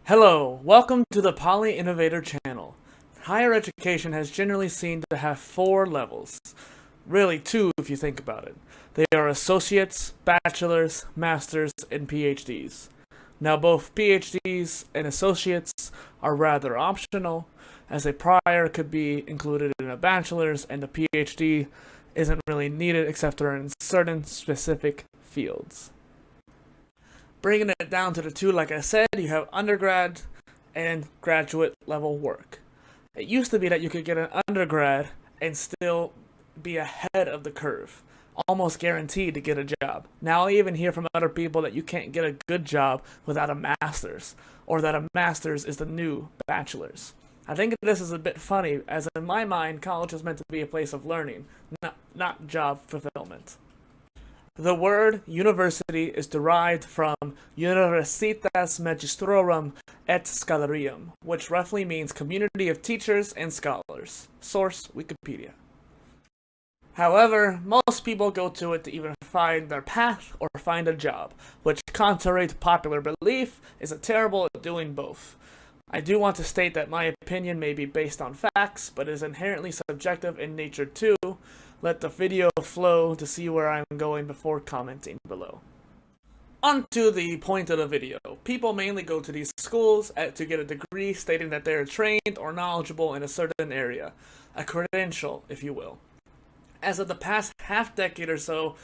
Hello, welcome to the PolyInnovator channel. Higher education has generally seen to have four levels. Really two if you think about it. They are associates, bachelors, masters, and PhDs. Now both PhDs and associates are rather optional, as a prior could be included in a bachelor's and a PhD isn't really needed except for in certain specific fields. Bringing it down to the two, like I said, you have undergrad and graduate level work. It used to be that you could get an undergrad and still be ahead of the curve, almost guaranteed to get a job. Now I even hear from other people that you can't get a good job without a master's, or that a master's is the new bachelor's. I think this is a bit funny, as in my mind, college is meant to be a place of learning, not job fulfillment. The word university is derived from Universitas Magistrorum et Scholarium, which roughly means community of teachers and scholars. Source, Wikipedia. However, most people go to it to either find their path or find a job, which, contrary to popular belief, is terrible at doing both. I do want to state that my opinion may be based on facts, but is inherently subjective in nature too. Let the video flow to see where I'm going before commenting below. On to the point of the video. People mainly go to these schools to get a degree stating that they are trained or knowledgeable in a certain area. A credential, if you will. As of the past half decade or so,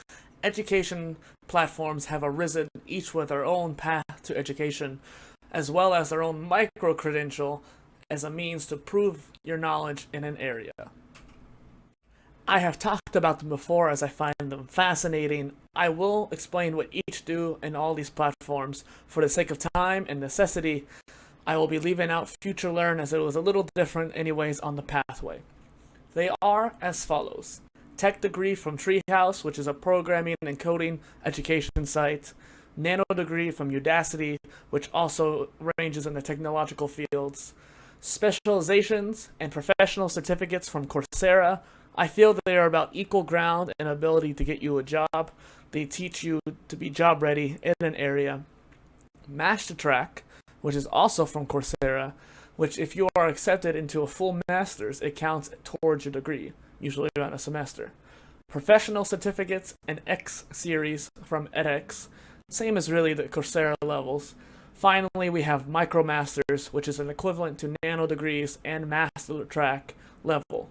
education platforms have arisen, each with their own path to education, as well as their own micro-credential as a means to prove your knowledge in an area. I have talked about them before as I find them fascinating. I will explain what each do in all these platforms. For the sake of time and necessity, I will be leaving out Future Learn as it was a little different anyways on the pathway. They are as follows. Tech degree from Treehouse, which is a programming and coding education site. Nano degree from Udacity, which also ranges in the technological fields. Specializations and professional certificates from Coursera. I feel that they are about equal ground and ability to get you a job. They teach you to be job ready in an area. Master Track, which is also from Coursera, which if you are accepted into a full master's, it counts towards your degree, usually around a semester. Professional certificates and X series from edX, same as really the Coursera levels. Finally, we have MicroMasters, which is an equivalent to Nano degrees and Master Track level.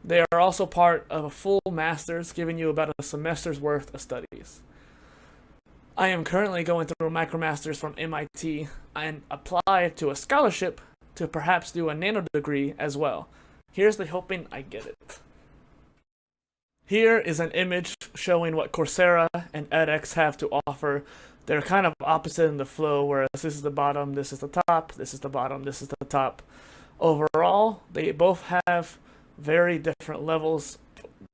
They are also part of a full master's, giving you about a semester's worth of studies. I am currently going through a MicroMasters from MIT and apply to a scholarship to perhaps do a nano degree as well. Here's the hoping I get it. Here is an image showing what Coursera and edX have to offer. They're kind of opposite in the flow, whereas this is the bottom, this is the top, this is the bottom, this is the top. Overall, they both have very different levels,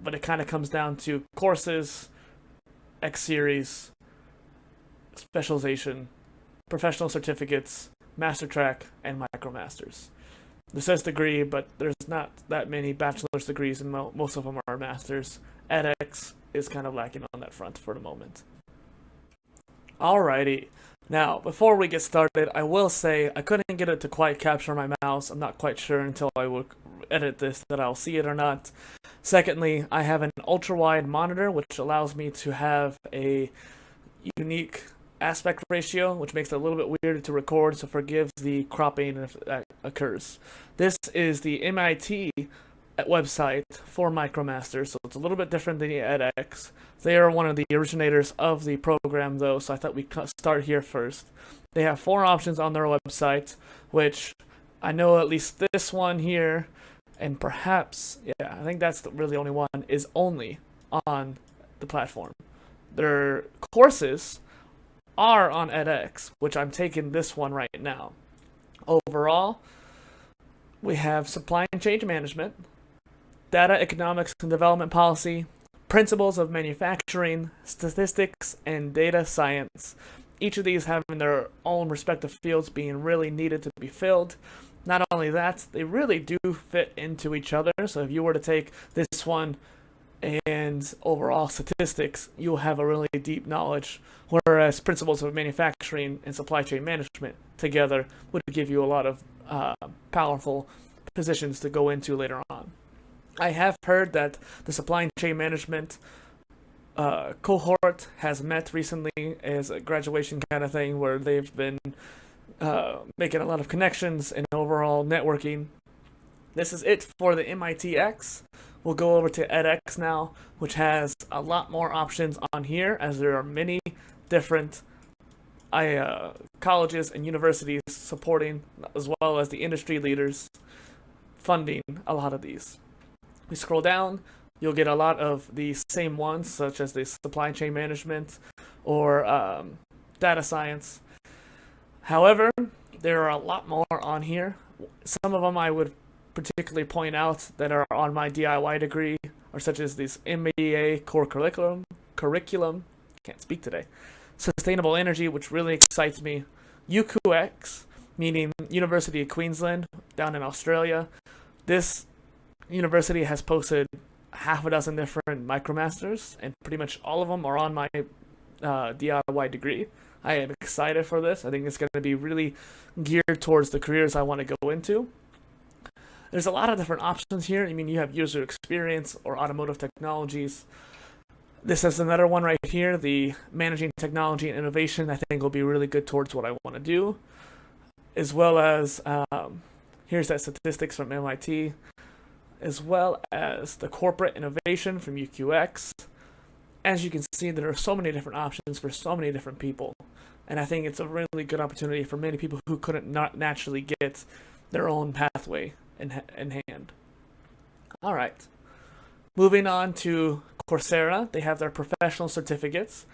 but it kind of comes down to courses, X series, specialization, professional certificates, master track, and micromasters. This says degree, but there's not that many bachelor's degrees, and most of them are masters. edX is kind of lacking on that front for the moment. Alrighty. Now, before we get started, I will say I couldn't get it to quite capture my mouse. I'm not quite sure until I will edit this that I'll see it or not. Secondly, I have an ultra-wide monitor, which allows me to have a unique aspect ratio, which makes it a little bit weird to record, so forgive the cropping if that occurs. This is the MIT website for MicroMasters, so it's a little bit different than the edX. They are one of the originators of the program, though, so I thought we'd start here first. They have 4 options on their website, which I know at least this one here, and perhaps, I think that's really the only one, is only on the platform. Their courses are on edX, which I'm taking this one right now. Overall, we have supply and chain management, data economics and development policy, principles of manufacturing, statistics, and data science. Each of these having their own respective fields being really needed to be filled. Not only that, they really do fit into each other. So if you were to take this one and overall statistics, you'll have a really deep knowledge, whereas principles of manufacturing and supply chain management together would give you a lot of powerful positions to go into later on. I have heard that the supply chain management cohort has met recently as a graduation kind of thing, where they've been making a lot of connections and overall networking. This is it for the MIT X. We'll go over to edX now, which has a lot more options on here, as there are many different colleges and universities supporting, as well as the industry leaders funding a lot of these. We scroll down, you'll get a lot of the same ones, such as the supply chain management or data science. However, there are a lot more on here. Some of them I would particularly point out that are on my DIY degree, or such as this MBA core curriculum, can't speak today, sustainable energy, which really excites me, UQX, meaning University of Queensland, down in Australia. This university has posted half a dozen different MicroMasters, and pretty much all of them are on my DIY degree. I am excited for this. I think it's going to be really geared towards the careers I want to go into. There's a lot of different options here. I mean, you have user experience or automotive technologies. This is another one right here, the managing technology and innovation. I think will be really good towards what I want to do. As well as, here's that statistics from MIT, as well as the corporate innovation from UQX. As you can see, there are so many different options for so many different people. And I think it's a really good opportunity for many people who couldn't not naturally get their own pathway in hand. All right. Moving on to Coursera, they have their professional certificates.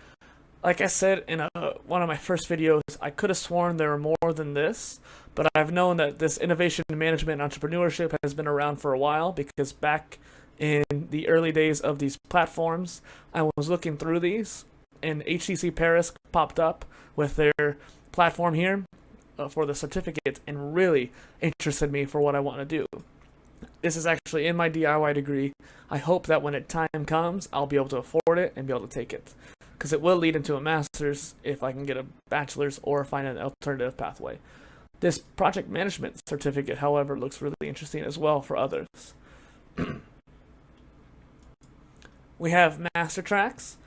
Like I said in one of my first videos, I could have sworn there were more than this, but I've known that this innovation management and entrepreneurship has been around for a while, because back in the early days of these platforms, I was looking through these, and HTC Paris popped up with their platform here for the certificate, and really interested me for what I want to do. This is actually in my DIY degree. I hope that when time comes, I'll be able to afford it and be able to take it, because it will lead into a master's if I can get a bachelor's or find an alternative pathway. This project management certificate, however, looks really interesting as well for others. We have master tracks.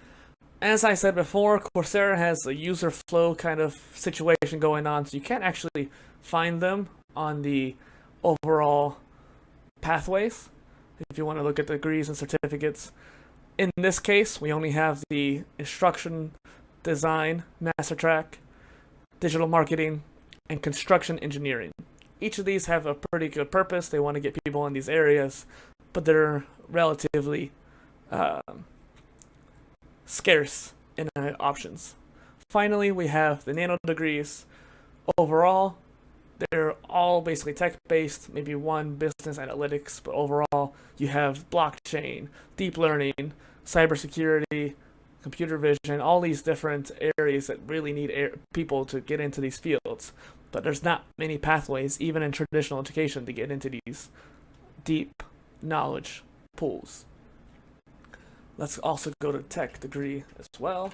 As I said before, Coursera has a user flow kind of situation going on, so you can't actually find them on the overall pathways if you want to look at the degrees and certificates. In this case, we only have the instruction design master track, digital marketing, and construction engineering. Each of these have a pretty good purpose. They want to get people in these areas, but they're relatively scarce in options. Finally, we have the nano degrees. Overall, they're all basically tech-based, maybe one business analytics, but overall you have blockchain, deep learning, cybersecurity, computer vision, all these different areas that really need people to get into these fields. But there's not many pathways, even in traditional education, to get into these deep knowledge pools. Let's also go to tech degree as well,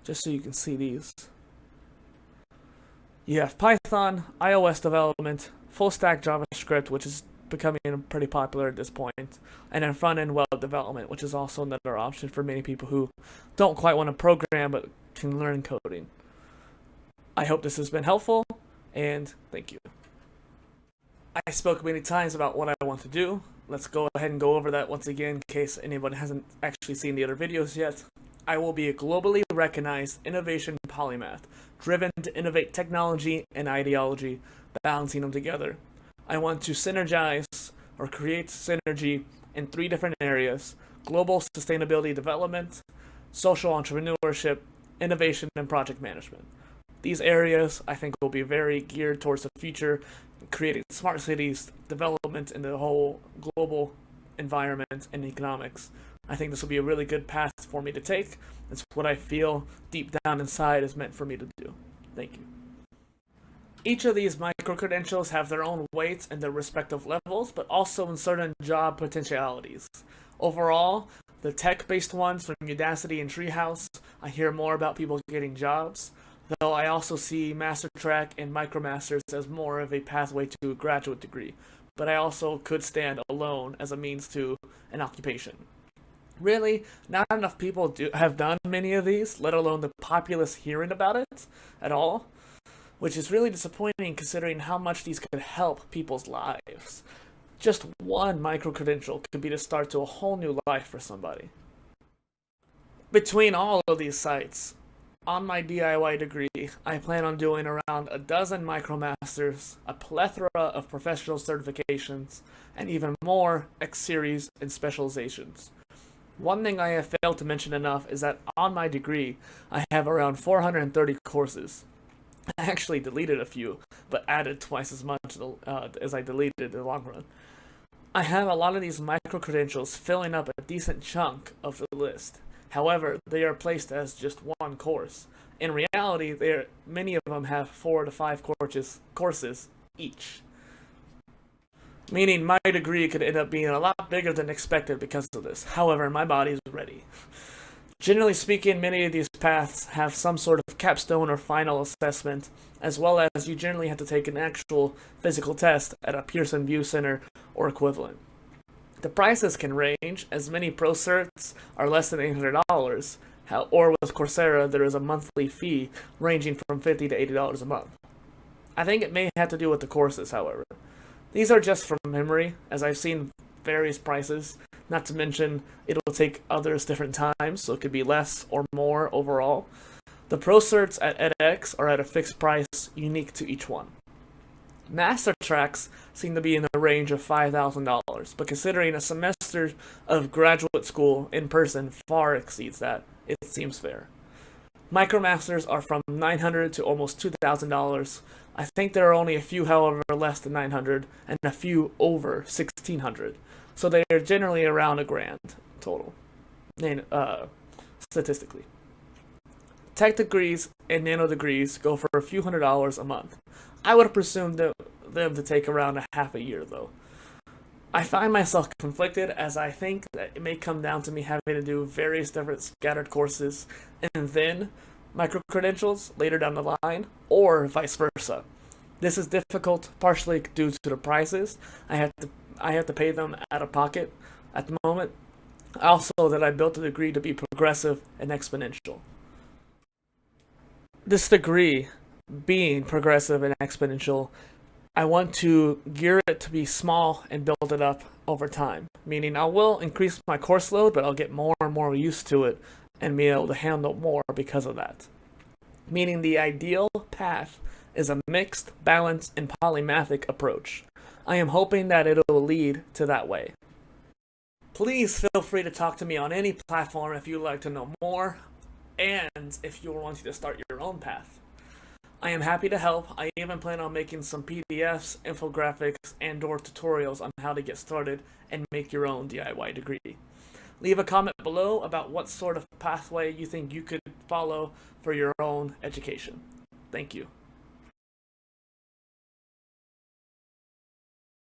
just so you can see these. You have Python, iOS development, full stack JavaScript, which is becoming pretty popular at this point, and then front-end web development, which is also another option for many people who don't quite want to program but can learn coding. I hope this has been helpful, and thank you. I spoke many times about what I want to do. Let's go ahead and go over that once again in case anyone hasn't actually seen the other videos yet. I will be a globally recognized innovation polymath, driven to innovate technology and ideology, balancing them together. I want to synergize or create synergy in 3 different areas: global sustainability development, social entrepreneurship, innovation, and project management. These areas I think will be very geared towards the future, creating smart cities, development in the whole global environment and economics. I think this will be a really good path for me to take. It's what I feel deep down inside is meant for me to do. Thank you. Each of these micro-credentials have their own weights and their respective levels, but also in certain job potentialities. Overall, the tech-based ones from Udacity and Treehouse, I hear more about people getting jobs. though I also see Master Track and MicroMasters as more of a pathway to a graduate degree, but I also could stand alone as a means to an occupation. Really, not enough people have done many of these, let alone the populace hearing about it at all, which is really disappointing considering how much these could help people's lives. Just one micro-credential could be the start to a whole new life for somebody. Between all of these sites, on my DIY degree, I plan on doing around a dozen MicroMasters, a plethora of professional certifications, and even more X-Series and specializations. One thing I have failed to mention enough is that on my degree, I have around 430 courses. I actually deleted a few, but added twice as much as I deleted in the long run. I have a lot of these micro-credentials filling up a decent chunk of the list. However, they are placed as just one course. In reality, many of them have 4 to 5 courses each. Meaning my degree could end up being a lot bigger than expected because of this. However, my body is ready. Generally speaking, many of these paths have some sort of capstone or final assessment, as well as you generally have to take an actual physical test at a Pearson VUE Center or equivalent. The prices can range, as many pro certs are less than $800, or with Coursera there is a monthly fee ranging from $50 to $80 a month. I think it may have to do with the courses, however. These are just from memory, as I've seen various prices, not to mention it'll take others different times, so it could be less or more overall. The pro certs at edX are at a fixed price unique to each one. Master tracks seem to be in the range of $5,000, but considering a semester of graduate school in person far exceeds that, it seems fair. MicroMasters are from $900 to almost $2,000. I think there are only a few, however, less than $900 and a few over $1,600. So they are generally around $1,000 total, statistically. Tech degrees and nano degrees go for a few $100s a month. I would have presumed them to take around a half a year, though. I find myself conflicted, as I think that it may come down to me having to do various different scattered courses and then micro-credentials later down the line, or vice versa. This is difficult, partially due to the prices. I have to pay them out of pocket at the moment. Also, that I built a degree to be progressive and exponential. This degree, being progressive and exponential, I want to gear it to be small and build it up over time. Meaning I will increase my course load, but I'll get more and more used to it and be able to handle more because of that. Meaning the ideal path is a mixed, balanced, and polymathic approach. I am hoping that it will lead to that way. Please feel free to talk to me on any platform if you'd like to know more, and if you're wanting to start your own path. I am happy to help. I even plan on making some PDFs, infographics, and/or tutorials on how to get started and make your own DIY degree. Leave a comment below about what sort of pathway you think you could follow for your own education. Thank you.